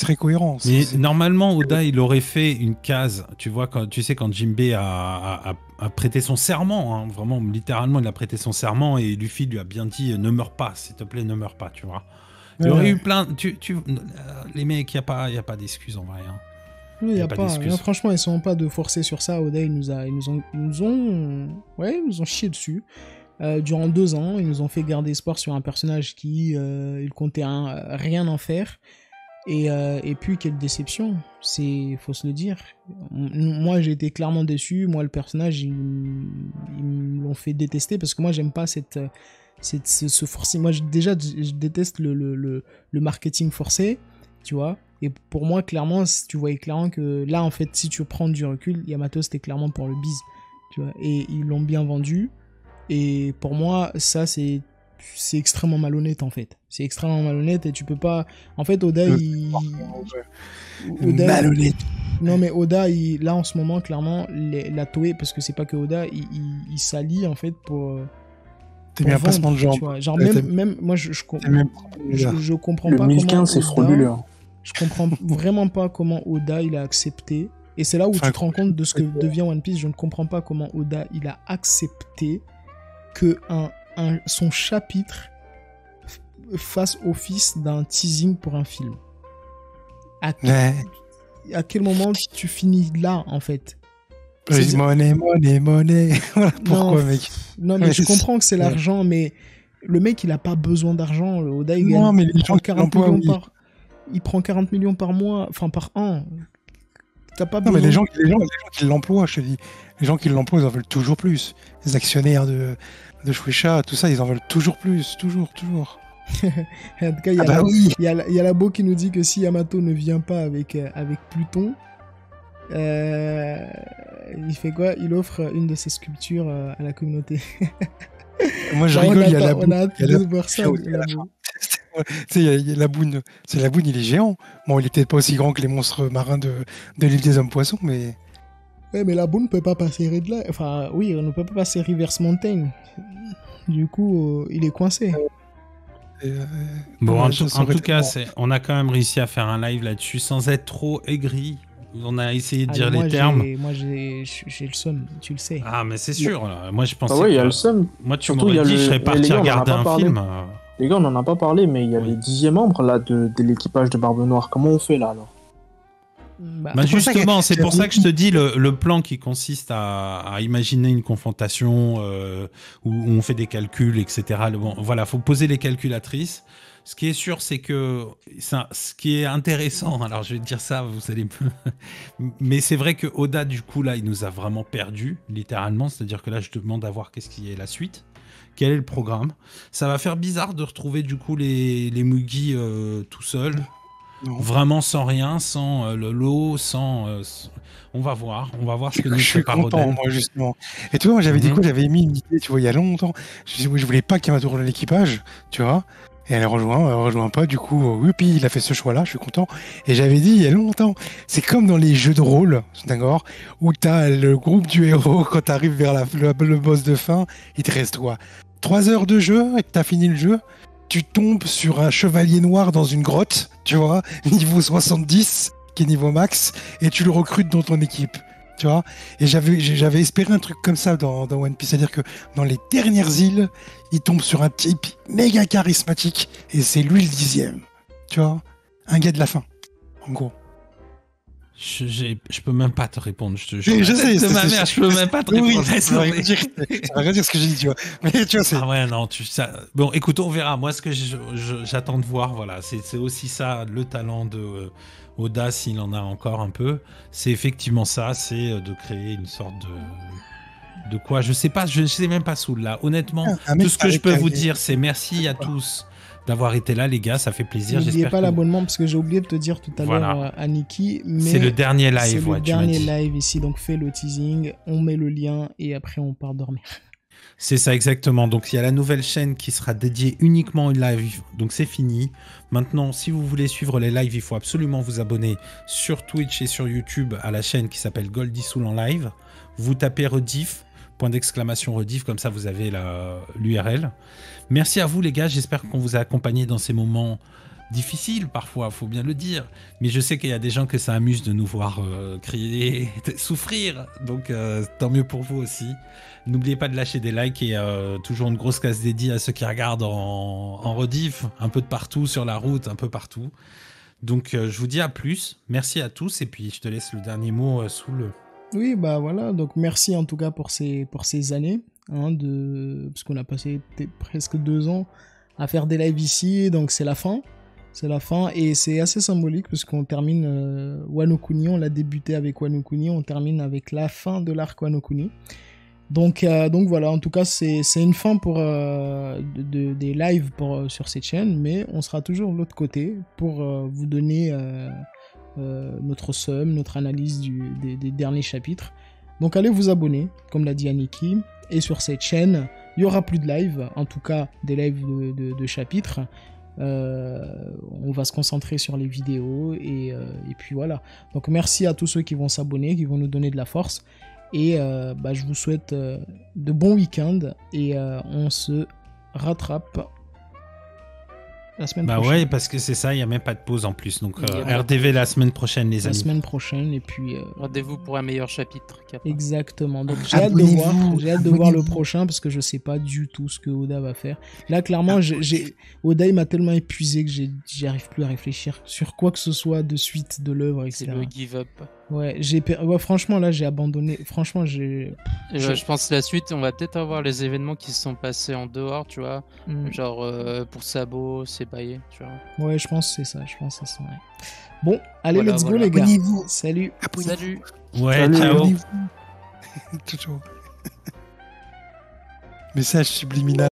très cohérent. Mais C'est- normalement, Oda, il aurait fait une case. Tu vois, tu sais, quand Jinbei a prêté son serment, hein, vraiment, littéralement, il a prêté son serment et Luffy lui a bien dit ne meurs pas, s'il te plaît, ne meurs pas, tu vois. Il y aurait eu plein. Les mecs, il n'y a pas d'excuses en vrai. Hein. Oui, Y a pas d'excuse. non, franchement, ils sont pas de forcer sur ça. Oda, ils nous ont chié dessus. Durant 2 ans, ils nous ont fait garder espoir sur un personnage qui, il comptait rien en faire. Et puis, quelle déception. Faut se le dire. Moi, j'ai été clairement déçu. Moi, le personnage, ils me l'ont fait détester parce que moi, j'aime pas ce forcing. Moi, je déteste le marketing forcé, tu vois. Et pour moi, clairement, tu voyais clairement que là, en fait, si tu prends du recul, Yamato, c'était clairement pour le bise, tu vois. Et ils l'ont bien vendu. Et pour moi, ça, c'est extrêmement malhonnête, en fait. C'est extrêmement malhonnête et tu peux pas... En fait, Oda, malhonnête. Non, mais Oda, là, en ce moment, clairement, la Toei, parce que c'est pas que Oda, il s'allie, en fait, pour... T'es bien un vendre, passement de jambes. tu vois. Genre, Ouais, même moi, je T'es même- comprends Le pas 1015, c'est comment frauduleux. Oda... Hein. Je comprends vraiment pas comment Oda il a accepté. Et c'est là où Enfin, tu te rends compte de ce que devient One Piece. Je ne comprends pas comment Oda il a accepté que son chapitre fasse office d'un teasing pour un film. À quel moment tu finis là en fait? Please money. Voilà pourquoi, Non, mec. Non, mais Ouais, je c'est- comprends que c'est l'argent, mais le mec il a pas besoin d'argent. Le Oda il Non, gagne, mais les il gens prend qui 40 l'emploient, millions oui. il prend 40 millions par mois, enfin par an. T'as pas Non, mais besoin. les gens qui l'emploient, je te dis, les gens qui l'emploient, ils en veulent toujours plus. Les actionnaires de Shueisha, tout ça, ils en veulent toujours plus, toujours. En tout cas, il y a Ah bah oui. il y a Labo qui nous dit que si Yamato ne vient pas avec Pluton, il fait quoi? Il offre une de ses sculptures à la communauté. Moi, je Genre, rigole, il y a la on boune. a hâte il y a de la- voir ça. il y a la- Labo. Tu sais, il y a la boune. C'est la boune, il est géant. Bon, il est peut-être pas aussi grand que les monstres marins de l'île des hommes poissons, mais. Ouais, mais Labo ne peut pas passer Red Line. Enfin, oui, on ne peut pas passer Reverse Mountain. Du coup, il est coincé. Bon, Ouais, en ça tout aurait été cas, bon. on a quand même réussi à faire un live là-dessus sans être trop aigri. On a essayé de Ah, dire mais les termes. Moi, j'ai le seum, tu le sais. Ah, mais c'est sûr. là. Moi, je pensais. Ah ouais, il y a que- le seum. Moi, tu Surtout, il y m'aurais a dit, le- je serais mais parti les gars, on en a regarder pas un parlé. film. Les gars, on n'en a pas parlé, mais il y a Oui. les 10e membres là, de l'équipage de Barbe Noire. Comment on fait là alors? Bah, Bah C'est pour ça justement, que- c'est pour ça que je te dis le plan qui consiste à imaginer une confrontation où on fait des calculs, etc. Bon, voilà, faut poser les calculatrices. Ce qui est sûr, c'est que ce qui est intéressant, alors je vais te dire ça, vous allez mais c'est vrai que Oda, du coup, là, il nous a vraiment perdu, littéralement. C'est-à-dire que là, je te demande à voir qu'est-ce qui est la suite. Quel est le programme? Ça va faire bizarre de retrouver, du coup, les Mugi tout seuls. Vraiment sans rien, sans le lot, on va voir ce que nous Je suis prépare content, Oden. moi, justement. Et tu vois, moi, j'avais dit quoi? J'avais émis une idée, tu vois, il y a longtemps. Je voulais pas qu'il rejoigne l'équipage, tu vois. Et elle rejoint pas, du coup, oui, puis il a fait ce choix-là, je suis content. Et j'avais dit il y a longtemps, c'est comme dans les jeux de rôle, d'accord, où t'as le groupe du héros, quand t'arrives vers le boss de fin, il te reste quoi? 3 heures de jeu, et que t'as fini le jeu, tu tombes sur un chevalier noir dans une grotte, tu vois, niveau 70, qui est niveau max, et tu le recrutes dans ton équipe. Tu vois, et j'avais espéré un truc comme ça dans One Piece, c'est-à-dire que dans les dernières îles, il tombe sur un type méga charismatique et c'est lui le 10e. Tu vois, un gars de la fin, en gros. Je peux même pas te répondre. Je sais, de ma mère, je peux même pas te répondre. Oui, ça va rien dire ce que j'ai dit, tu vois. Mais tu vois, c'est. Ah ouais, non, bon, écoute, on verra. Moi, ce que j'attends de voir, voilà, c'est aussi ça, le talent de Oda, s'il en a encore un peu. C'est effectivement ça, c'est de créer une sorte de quoi, je sais pas, je sais même pas sous là. Honnêtement, tout ce que je peux vous dire, c'est merci à tous d'avoir été là, les gars, ça fait plaisir. N'oubliez pas l'abonnement, parce que j'ai oublié de te dire tout à l'heure à Niki. C'est le dernier live, c'est le dernier live ici, donc fais le teasing, on met le lien et après on part dormir. C'est ça exactement, donc il y a la nouvelle chaîne qui sera dédiée uniquement au live, donc c'est fini. Maintenant, si vous voulez suivre les lives, il faut absolument vous abonner sur Twitch et sur YouTube à la chaîne qui s'appelle Goldie Soul en live. Vous tapez rediff, point d'exclamation rediff, comme ça vous avez l'URL. Merci à vous les gars, j'espère qu'on vous a accompagné dans ces moments difficiles parfois, faut bien le dire. Mais je sais qu'il y a des gens que ça amuse de nous voir crier, souffrir, donc tant mieux pour vous aussi. N'oubliez pas de lâcher des likes et toujours une grosse case dédiée à ceux qui regardent en rediff, un peu de partout, sur la route, un peu partout. Donc je vous dis à plus, merci à tous et puis je te laisse le dernier mot sous le... Oui, bah voilà, donc merci en tout cas pour ces années, hein, parce qu'on a passé presque 2 ans à faire des lives ici, donc c'est la fin et c'est assez symbolique parce qu'on termine Wano Kuni, on l'a débuté avec Wano Kuni, on termine avec la fin de l'arc Wano Kuni. Donc voilà, en tout cas c'est une fin pour des lives sur cette chaîne, mais on sera toujours de l'autre côté pour vous donner notre somme, notre analyse des derniers chapitres. Donc allez vous abonner, comme l'a dit Aniki, et sur cette chaîne, il y aura plus de live, en tout cas des lives de chapitres. On va se concentrer sur les vidéos et puis voilà. Donc merci à tous ceux qui vont s'abonner, qui vont nous donner de la force. Et je vous souhaite de bons week-ends et on se rattrape la semaine prochaine. Ouais, parce que c'est ça, il n'y a même pas de pause en plus. Donc RDV la semaine prochaine, les amis. La semaine prochaine et puis... Rendez-vous pour un meilleur chapitre. Exactement. Donc j'ai hâte de voir le prochain parce que je sais pas du tout ce que Oda va faire. Là, clairement, Oda il m'a tellement épuisé que j'y arrive plus à réfléchir sur quoi que ce soit de suite de l'œuvre, etc. C'est le give up. Ouais, franchement, là, j'ai abandonné. Franchement, je pense que la suite, on va peut-être avoir les événements qui se sont passés en dehors, tu vois. Genre, pour Sabo, Sebaye, tu vois. Ouais, je pense que c'est ça. Ouais. Bon, allez, let's go, les gars. Salut. Salut. Ouais, salut, ciao. Ciao. Message subliminal.